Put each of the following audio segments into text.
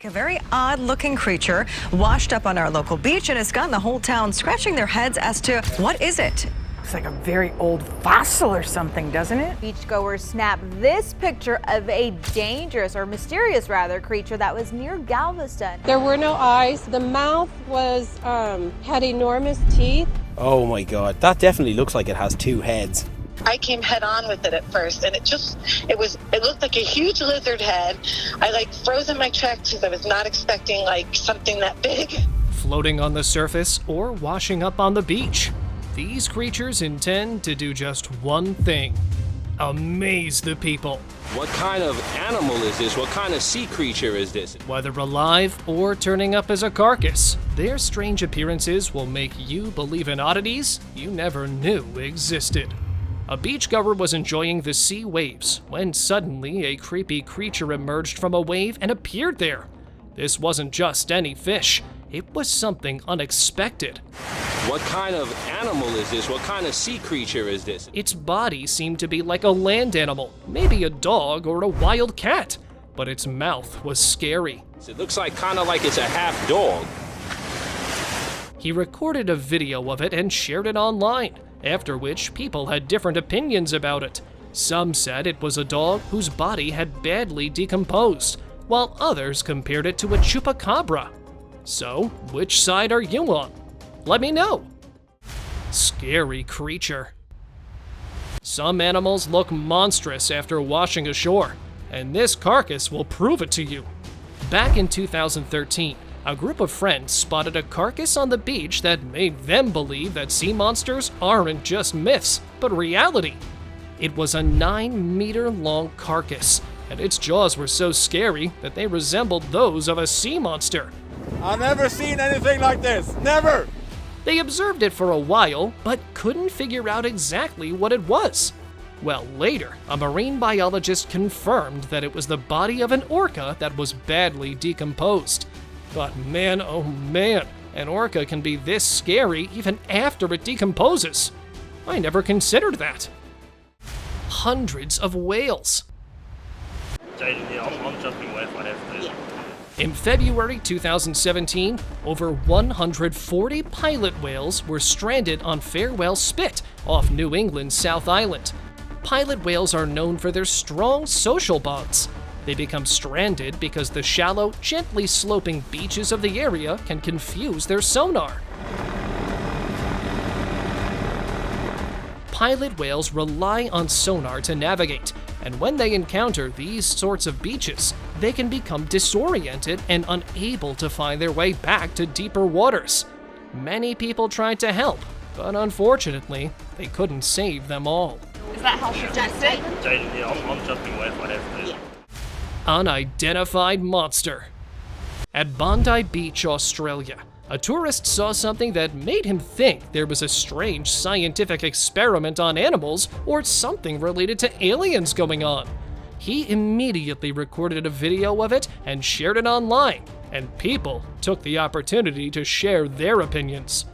A very odd-looking creature washed up on our local beach and has gotten the whole town scratching their heads as to what is it? Looks like a very old fossil or something, doesn't it? Beachgoers snapped this picture of a dangerous, or mysterious rather, creature that was near Galveston. There were no eyes. The mouth was had enormous teeth. Oh my god, that definitely looks like it has two heads. I came head on with it at first, and it looked like a huge lizard head. I froze in my tracks because I was not expecting something that big. Floating on the surface or washing up on the beach, these creatures intend to do just one thing: amaze the people. What kind of animal is this? What kind of sea creature is this? Whether alive or turning up as a carcass, their strange appearances will make you believe in oddities you never knew existed. A beachgoer was enjoying the sea waves when suddenly a creepy creature emerged from a wave and appeared there. This wasn't just any fish, it was something unexpected. What kind of animal is this? What kind of sea creature is this? Its body seemed to be like a land animal, maybe a dog or a wild cat, but its mouth was scary. It looks kind of like it's a half dog. He recorded a video of it and shared it online, after which people had different opinions about it. Some said it was a dog whose body had badly decomposed, while others compared it to a chupacabra. So, which side are you on? Let me know. Scary creature. Some animals look monstrous after washing ashore, and this carcass will prove it to you. Back in 2013, a group of friends spotted a carcass on the beach that made them believe that sea monsters aren't just myths, but reality. It was a 9-meter-long carcass, and its jaws were so scary that they resembled those of a sea monster. I've never seen anything like this, never! They observed it for a while, but couldn't figure out exactly what it was. Well, later, a marine biologist confirmed that it was the body of an orca that was badly decomposed. But man, oh man, an orca can be this scary even after it decomposes. I never considered that. Hundreds of whales. In February 2017, over 140 pilot whales were stranded on Farewell Spit off New England's South Island. Pilot whales are known for their strong social bonds. They become stranded because the shallow, gently sloping beaches of the area can confuse their sonar. Pilot whales rely on sonar to navigate, and when they encounter these sorts of beaches, they can become disoriented and unable to find their way back to deeper waters. Many people tried to help, but unfortunately, they couldn't save them all. Is that how you just it? I'm jumping away if I have to. Unidentified monster. At Bondi Beach, Australia, a tourist saw something that made him think there was a strange scientific experiment on animals or something related to aliens going on. He immediately recorded a video of it and shared it online, and people took the opportunity to share their opinions.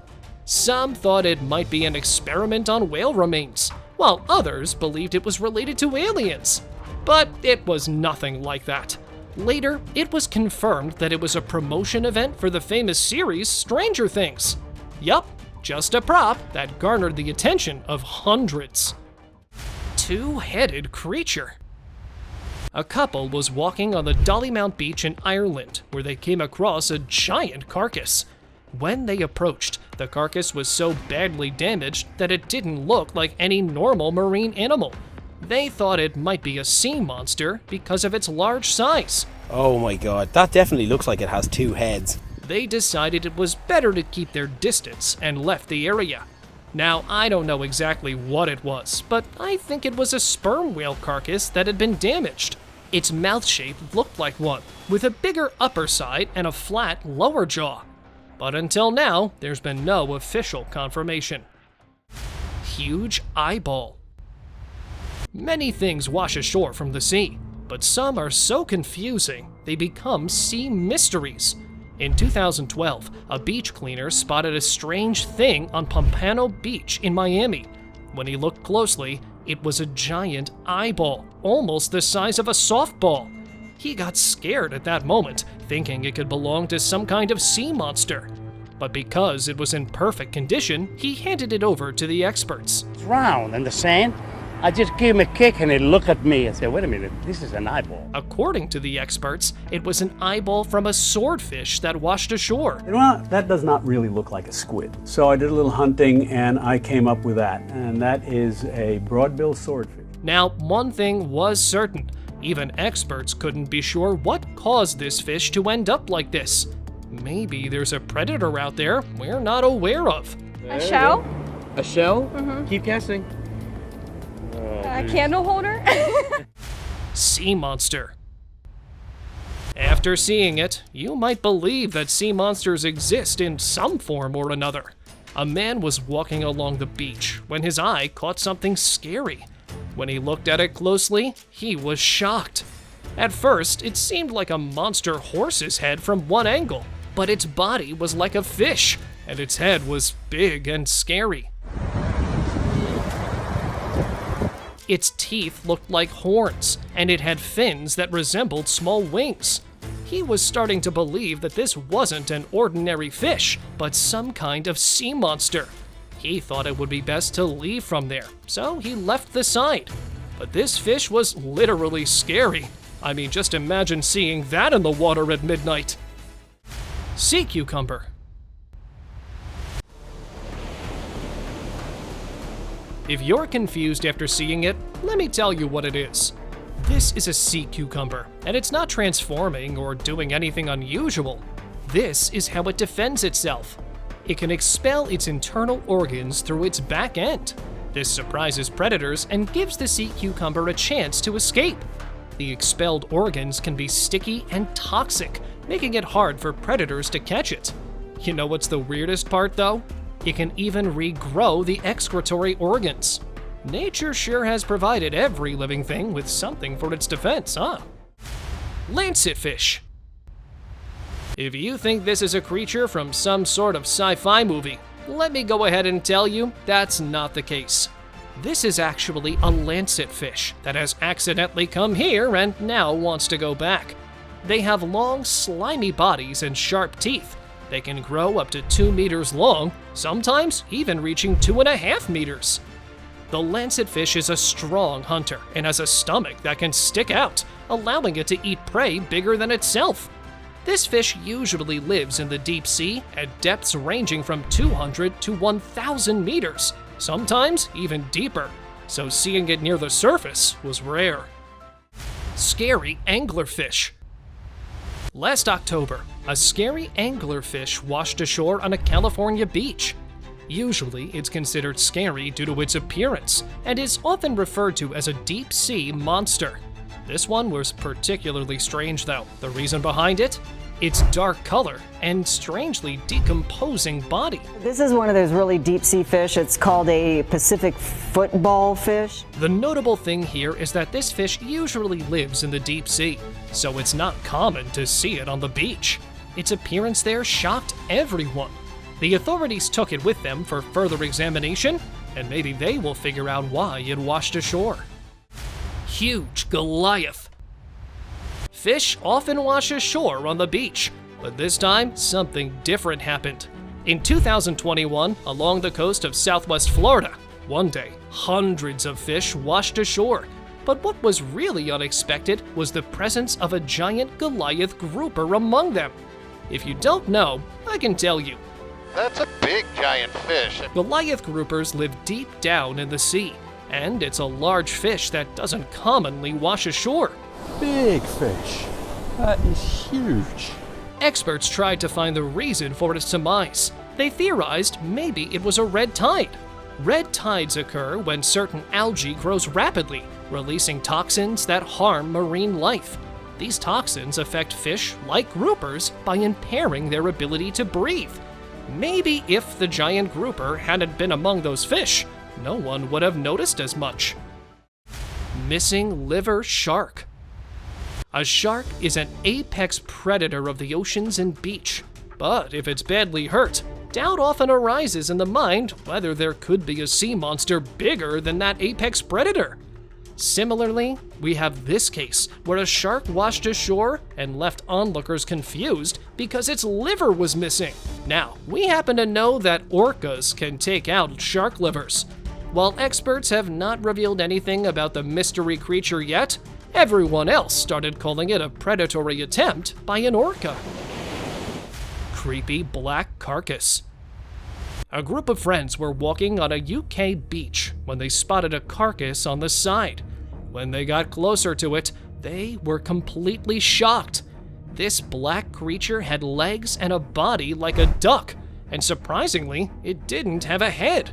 Some thought it might be an experiment on whale remains, while others believed it was related to aliens. But it was nothing like that. Later, it was confirmed that it was a promotion event for the famous series Stranger Things. Yup, just a prop that garnered the attention of hundreds. Two-headed creature. A couple was walking on the Dollymount Beach in Ireland, where they came across a giant carcass. When they approached, the carcass was so badly damaged that it didn't look like any normal marine animal. They thought it might be a sea monster because of its large size. Oh my god, that definitely looks like it has two heads. They decided it was better to keep their distance and left the area. Now, I don't know exactly what it was, but I think it was a sperm whale carcass that had been damaged. Its mouth shape looked like one, with a bigger upper side and a flat lower jaw. But until now, there's been no official confirmation. Huge eyeball. Many things wash ashore from the sea, but some are so confusing they become sea mysteries. In 2012, a beach cleaner spotted a strange thing on Pompano Beach in Miami. When he looked closely, it was a giant eyeball, almost the size of a softball. He got scared at that moment, thinking it could belong to some kind of sea monster. But because it was in perfect condition, he handed it over to the experts. It's round in the sand. I just gave him a kick and he looked at me and said, wait a minute, this is an eyeball. According to the experts, it was an eyeball from a swordfish that washed ashore. Well, that does not really look like a squid. So I did a little hunting and I came up with that. And that is a broadbill swordfish. Now, one thing was certain. Even experts couldn't be sure what caused this fish to end up like this. Maybe there's a predator out there we're not aware of. A shell? A shell? Mm-hmm. Keep guessing. A candle holder? Sea monster. After seeing it, you might believe that sea monsters exist in some form or another. A man was walking along the beach when his eye caught something scary. When he looked at it closely, he was shocked. At first, it seemed like a monster horse's head from one angle, but its body was like a fish, and its head was big and scary. Its teeth looked like horns, and it had fins that resembled small wings. He was starting to believe that this wasn't an ordinary fish, but some kind of sea monster. He thought it would be best to leave from there, so he left the site. But this fish was literally scary. I mean, just imagine seeing that in the water at midnight. Sea cucumber. If you're confused after seeing it, let me tell you what it is. This is a sea cucumber, and it's not transforming or doing anything unusual. This is how it defends itself. It can expel its internal organs through its back end. This surprises predators and gives the sea cucumber a chance to escape. The expelled organs can be sticky and toxic, making it hard for predators to catch it. You know what's the weirdest part, though? It can even regrow the excretory organs. Nature sure has provided every living thing with something for its defense, huh? Lancetfish. If you think this is a creature from some sort of sci-fi movie, let me go ahead and tell you that's not the case. This is actually a lancetfish that has accidentally come here and now wants to go back. They have long, slimy bodies and sharp teeth. They can grow up to 2 meters long, sometimes even reaching 2.5 meters. The lancetfish is a strong hunter and has a stomach that can stick out, allowing it to eat prey bigger than itself. This fish usually lives in the deep sea at depths ranging from 200 to 1,000 meters, sometimes even deeper, so seeing it near the surface was rare. Scary anglerfish. Last October, a scary anglerfish washed ashore on a California beach. Usually, it's considered scary due to its appearance, and is often referred to as a deep-sea monster. This one was particularly strange, though. The reason behind it? Its dark color and strangely decomposing body. This is one of those really deep-sea fish. It's called a Pacific football fish. The notable thing here is that this fish usually lives in the deep sea, so it's not common to see it on the beach. Its appearance there shocked everyone. The authorities took it with them for further examination, and maybe they will figure out why it washed ashore. Huge Goliath. Fish often wash ashore on the beach, but this time something different happened. In 2021, along the coast of southwest Florida, one day, hundreds of fish washed ashore. But what was really unexpected was the presence of a giant Goliath grouper among them. If you don't know, I can tell you. That's a big giant fish. Goliath groupers live deep down in the sea, and it's a large fish that doesn't commonly wash ashore. Big fish. That is huge. Experts tried to find the reason for its demise. They theorized maybe it was a red tide. Red tides occur when certain algae grows rapidly, releasing toxins that harm marine life. These toxins affect fish, like groupers, by impairing their ability to breathe. Maybe if the giant grouper hadn't been among those fish, no one would have noticed as much. Missing liver shark. A shark is an apex predator of the oceans and beach, but if it's badly hurt, doubt often arises in the mind whether there could be a sea monster bigger than that apex predator. Similarly, we have this case where a shark washed ashore and left onlookers confused because its liver was missing. Now, we happen to know that orcas can take out shark livers. While experts have not revealed anything about the mystery creature yet, everyone else started calling it a predatory attempt by an orca. Creepy black carcass. A group of friends were walking on a UK beach when they spotted a carcass on the side. When they got closer to it, they were completely shocked. This black creature had legs and a body like a duck, and surprisingly, it didn't have a head.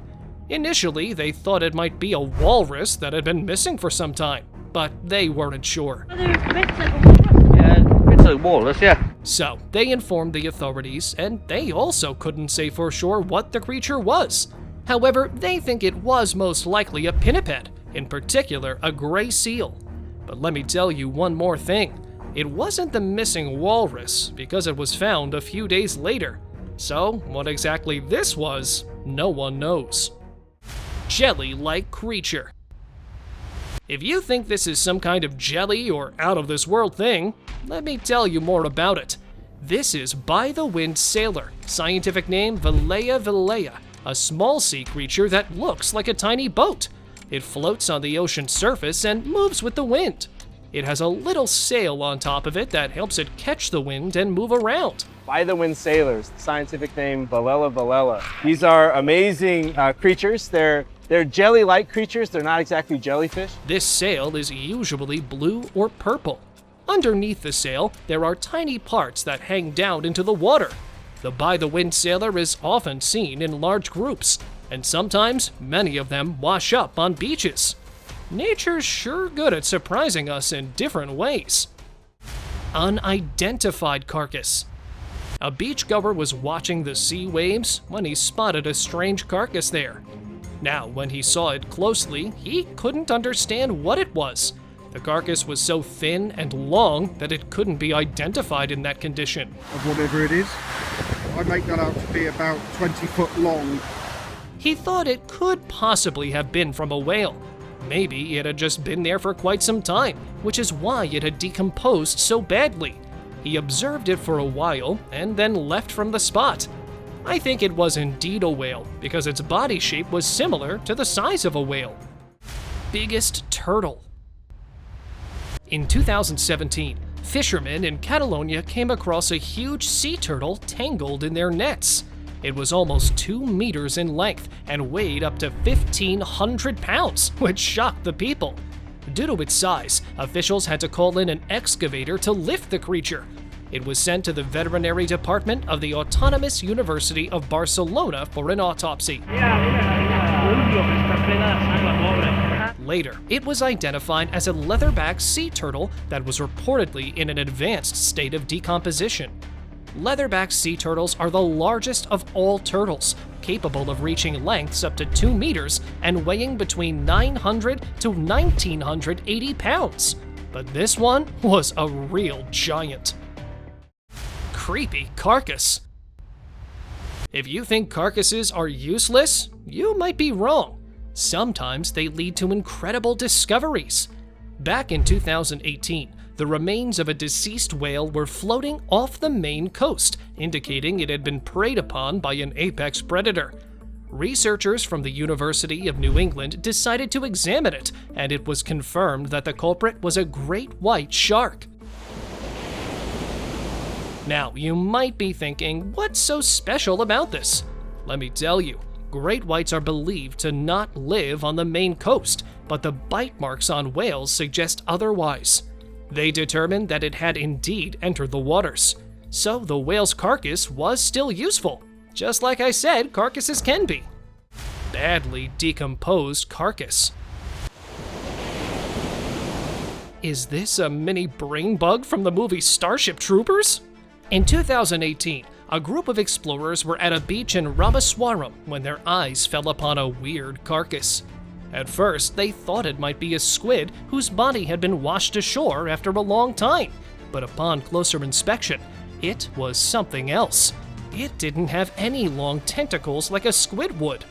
Initially, they thought it might be a walrus that had been missing for some time, but they weren't sure. It's a walrus, yeah. So, they informed the authorities, and they also couldn't say for sure what the creature was. However, they think it was most likely a pinniped, in particular a gray seal. But let me tell you one more thing. It wasn't the missing walrus, because it was found a few days later. So, what exactly this was, no one knows. Jelly-like creature. If you think this is some kind of jelly or out-of-this-world thing, let me tell you more about it. This is by-the-wind sailor, scientific name Vilea, a small sea creature that looks like a tiny boat. It floats on the ocean surface and moves with the wind. It has a little sail on top of it that helps it catch the wind and move around. By-the-wind sailors, scientific name Vilea. These are amazing creatures. They're jelly-like creatures. They're not exactly jellyfish. This sail is usually blue or purple. Underneath the sail, there are tiny parts that hang down into the water. The by-the-wind sailor is often seen in large groups, and sometimes many of them wash up on beaches. Nature's sure good at surprising us in different ways. Unidentified carcass. A beachgoer was watching the sea waves when he spotted a strange carcass there. Now, when he saw it closely, he couldn't understand what it was. The carcass was so thin and long that it couldn't be identified in that condition. Of whatever it is, I make that out to be about 20 foot long. He thought it could possibly have been from a whale. Maybe it had just been there for quite some time, which is why it had decomposed so badly. He observed it for a while and then left from the spot. I think it was indeed a whale because its body shape was similar to the size of a whale. Biggest turtle. In 2017, fishermen in Catalonia came across a huge sea turtle tangled in their nets. It was almost 2 meters in length and weighed up to 1,500 pounds, which shocked the people. Due to its size, officials had to call in an excavator to lift the creature. It was sent to the veterinary department of the Autonomous University of Barcelona for an autopsy. Later, it was identified as a leatherback sea turtle that was reportedly in an advanced state of decomposition. Leatherback sea turtles are the largest of all turtles, capable of reaching lengths up to 2 meters and weighing between 900 to 1,980 pounds. But this one was a real giant. Creepy carcass. If you think carcasses are useless, you might be wrong. Sometimes they lead to incredible discoveries. Back in 2018, the remains of a deceased whale were floating off the Maine coast, indicating it had been preyed upon by an apex predator. Researchers from the University of New England decided to examine it, and it was confirmed that the culprit was a great white shark. Now, you might be thinking, what's so special about this? Let me tell you, great whites are believed to not live on the Maine coast, but the bite marks on whales suggest otherwise. They determined that it had indeed entered the waters. So the whale's carcass was still useful. Just like I said, carcasses can be. Badly decomposed carcass. Is this a mini brain bug from the movie Starship Troopers? In 2018, a group of explorers were at a beach in Ramaswaram when their eyes fell upon a weird carcass. At first, they thought it might be a squid whose body had been washed ashore after a long time, but upon closer inspection, it was something else. It didn't have any long tentacles like a squid would.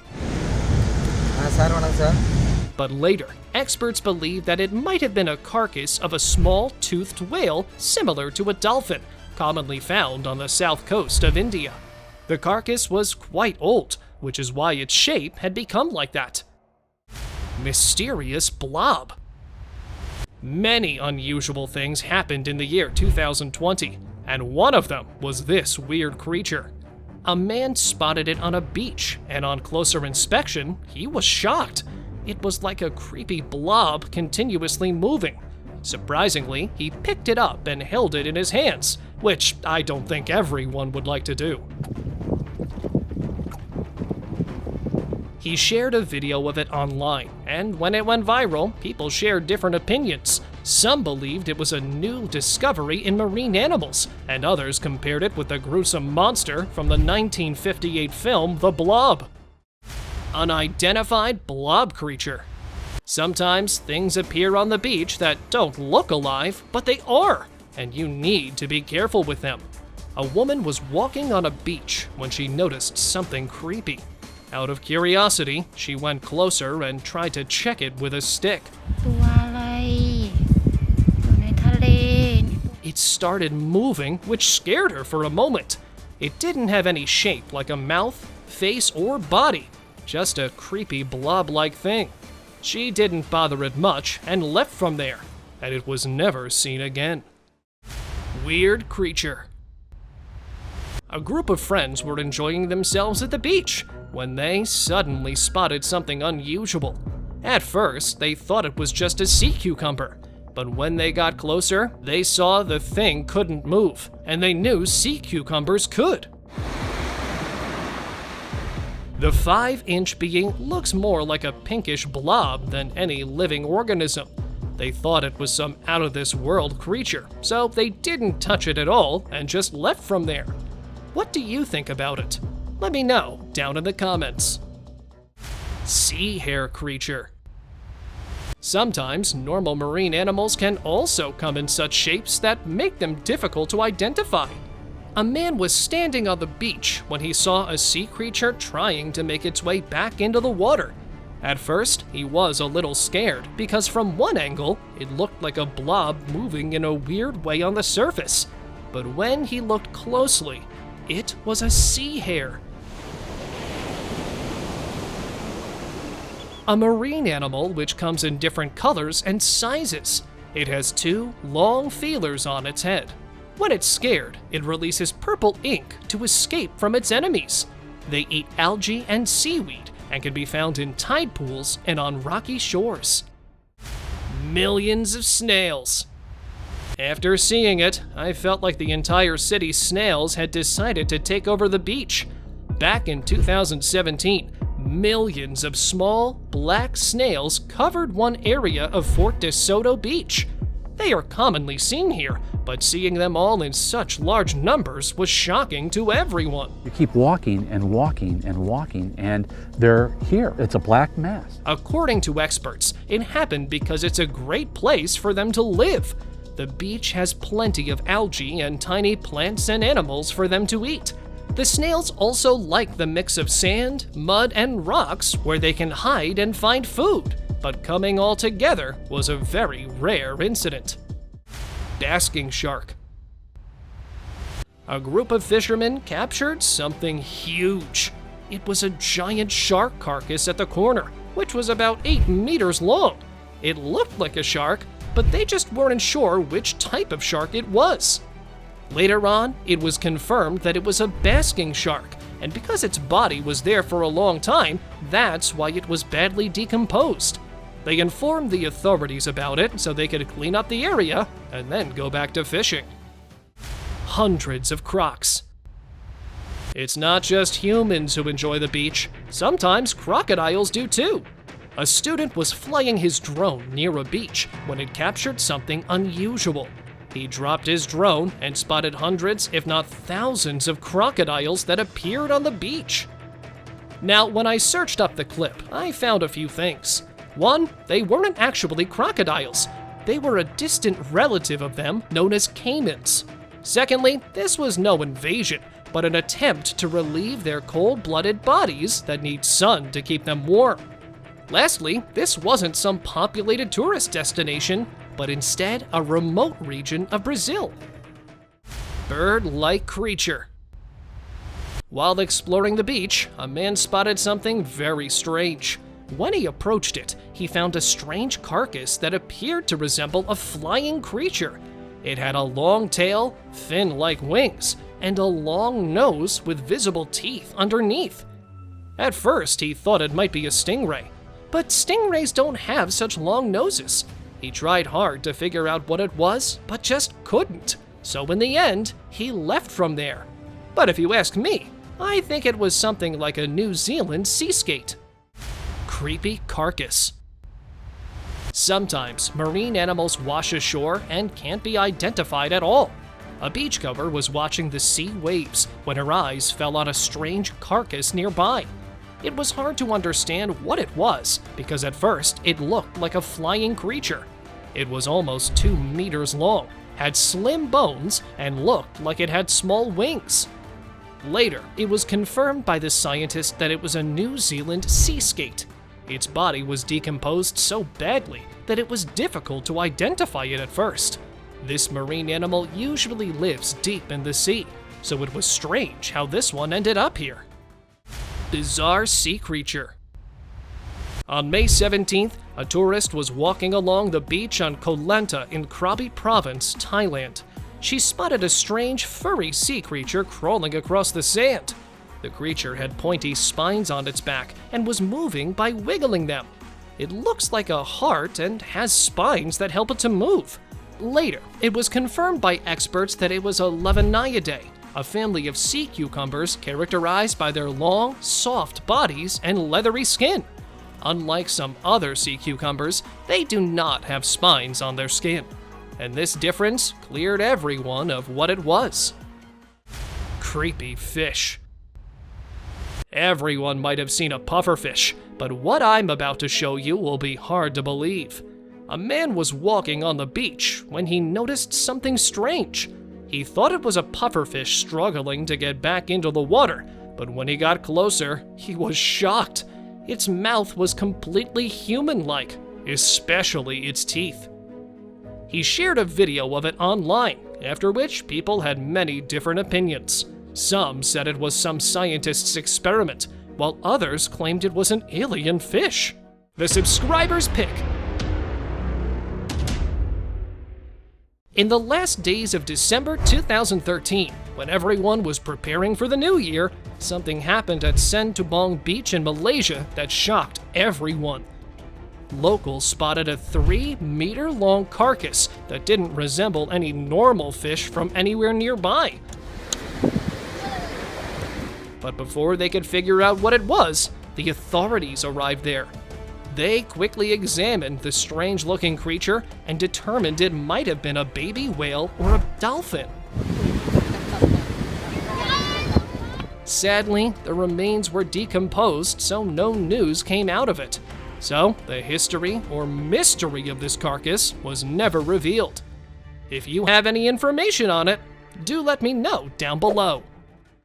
But later, experts believe that it might have been a carcass of a small toothed whale similar to a dolphin, commonly found on the south coast of India. The carcass was quite old, which is why its shape had become like that. Mysterious blob. Many unusual things happened in the year 2020, and one of them was this weird creature. A man spotted it on a beach, and on closer inspection, he was shocked. It was like a creepy blob continuously moving. Surprisingly, he picked it up and held it in his hands, which I don't think everyone would like to do. He shared a video of it online, and when it went viral, people shared different opinions. Some believed it was a new discovery in marine animals, and others compared it with the gruesome monster from the 1958 film The Blob. Unidentified blob creature. Sometimes things appear on the beach that don't look alive, but they are, and you need to be careful with them. A woman was walking on a beach when she noticed something creepy. Out of curiosity, she went closer and tried to check it with a stick. It started moving, which scared her for a moment. It didn't have any shape like a mouth, face, or body, just a creepy blob-like thing. She didn't bother it much and left from there, and it was never seen again. Weird creature. A group of friends were enjoying themselves at the beach when they suddenly spotted something unusual. At first, they thought it was just a sea cucumber, but when they got closer, they saw the thing couldn't move, and they knew sea cucumbers could. The 5-inch being looks more like a pinkish blob than any living organism. They thought it was some out-of-this-world creature, so they didn't touch it at all and just left from there. What do you think about it? Let me know down in the comments. Sea hair creature. Sometimes normal marine animals can also come in such shapes that make them difficult to identify. A man was standing on the beach when he saw a sea creature trying to make its way back into the water. At first, he was a little scared because from one angle, it looked like a blob moving in a weird way on the surface. But when he looked closely, it was a sea hare. A marine animal which comes in different colors and sizes. It has 2 long feelers on its head. When it's scared, it releases purple ink to escape from its enemies. They eat algae and seaweed and can be found in tide pools and on rocky shores. Millions of snails. After seeing it, I felt like the entire city's snails had decided to take over the beach. Back in 2017, millions of small, black snails covered one area of Fort DeSoto Beach. They are commonly seen here, but seeing them all in such large numbers was shocking to everyone. You keep walking and walking and walking, and they're here. It's a black mass. According to experts, it happened because it's a great place for them to live. The beach has plenty of algae and tiny plants and animals for them to eat. The snails also like the mix of sand, mud, and rocks where they can hide and find food, but coming all together was a very rare incident. Basking shark. A group of fishermen captured something huge. It was a giant shark carcass at the corner, which was about 8 meters long. It looked like a shark, but they just weren't sure which type of shark it was. Later on, it was confirmed that it was a basking shark, and because its body was there for a long time, that's why it was badly decomposed. They informed the authorities about it so they could clean up the area and then go back to fishing. Hundreds of crocs. It's not just humans who enjoy the beach. Sometimes crocodiles do too. A student was flying his drone near a beach when it captured something unusual. He dropped his drone and spotted hundreds, if not thousands, of crocodiles that appeared on the beach. Now, when I searched up the clip, I found a few things. One, they weren't actually crocodiles. They were a distant relative of them known as caimans. Secondly, this was no invasion, but an attempt to relieve their cold-blooded bodies that need sun to keep them warm. Lastly, this wasn't some populated tourist destination, but instead a remote region of Brazil. Bird-like creature. While exploring the beach, a man spotted something very strange. When he approached it, he found a strange carcass that appeared to resemble a flying creature. It had a long tail, fin-like wings, and a long nose with visible teeth underneath. At first, he thought it might be a stingray, but stingrays don't have such long noses. He tried hard to figure out what it was, but just couldn't. So in the end, he left from there. But if you ask me, I think it was something like a New Zealand sea skate. Creepy carcass. Sometimes marine animals wash ashore and can't be identified at all. A beachgoer was watching the sea waves when her eyes fell on a strange carcass nearby. It was hard to understand what it was because at first it looked like a flying creature. It was almost 2 meters long, had slim bones, and looked like it had small wings. Later, it was confirmed by the scientists that it was a New Zealand sea skate. Its body was decomposed so badly that it was difficult to identify it at first. This marine animal usually lives deep in the sea, so it was strange how this one ended up here. Bizarre sea creature. On May 17th, a tourist was walking along the beach on Koh Lanta in Krabi Province, Thailand. She spotted a strange furry sea creature crawling across the sand. The creature had pointy spines on its back and was moving by wiggling them. It looks like a heart and has spines that help it to move. Later, it was confirmed by experts that it was a Lavaniidae, a family of sea cucumbers characterized by their long, soft bodies and leathery skin. Unlike some other sea cucumbers, they do not have spines on their skin. And this difference cleared everyone of what it was. Creepy fish. Everyone might have seen a pufferfish, but what I'm about to show you will be hard to believe. A man was walking on the beach when he noticed something strange. He thought it was a pufferfish struggling to get back into the water, but when he got closer, he was shocked. Its mouth was completely human-like, especially its teeth. He shared a video of it online, after which people had many different opinions. Some said it was some scientist's experiment, while others claimed it was an alien fish. The subscriber's pick. In the last days of December 2013, when everyone was preparing for the new year, something happened at Sentubong Beach in Malaysia that shocked everyone. Locals spotted a 3-meter-long carcass that didn't resemble any normal fish from anywhere nearby. But before they could figure out what it was, the authorities arrived there. They quickly examined the strange-looking creature and determined it might have been a baby whale or a dolphin. Sadly, the remains were decomposed, so no news came out of it. So, the history or mystery of this carcass was never revealed. If you have any information on it, do let me know down below.